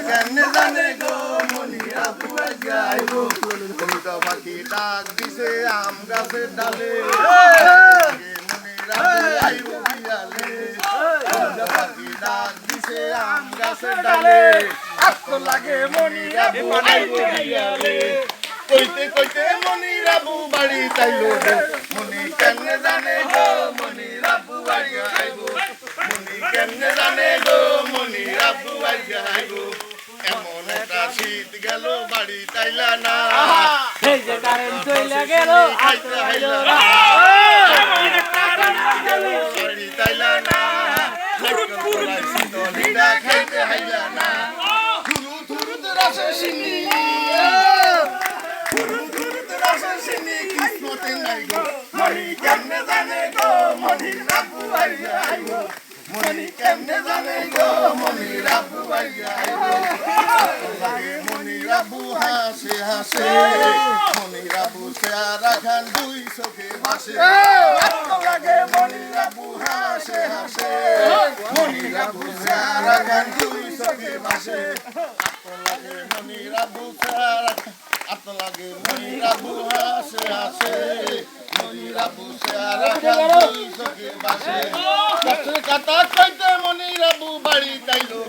কেমনে জানে গো মনিরা বুয়া যাইবো কবিতা পাখি ডাক দিছে আম গাছের ডালে মনিরা আইবো বিয়ালে কবিতা পাখি ডাক দিছে আম গাছের ডালে আত্ম লাগে মনিরা বুয়া আইবো বিয়ালে কইতে কইতে মনিরা বু বাড়ি তাইলো মনি কেমনে জানে গো মনিরা বু বাড়ি আইবো মনি কেমনে জানে গো মনিরা বু বাড়ি আইবো এমন একটা শীত গেল বাড়ি তাইলা না এই যে কারেন্ট চলে গেল খাইতে হাইলা না বাড়ি তাইলা না দলিটা খাইতে হাইলা না থুরু থুরু রাসে সিনি থুরু থুরু রাসে সিনি কিসমতে নাই গো মনি কেমনে জানে গো মনি রাবু বাড়ি আইবো মনি কেমনে জানে গো মনি রাবু বাড়ি আইবো মনি রাবু হাসে হাসে মনি রাবু চেহারা খান দুই চোখে ভাসে লাগে মনি রাবু হাসে হাসে মনি রাবু চেহারা খান দুই চোখে ভাসে লাগে মনি রাবু চেহারা আত লাগে মনি রাবু হাসে হাসে মনি রাবু চেহারা খান দুই চোখে ভাসে কথা কইতে মনি রাবু বাড়ি তাইলো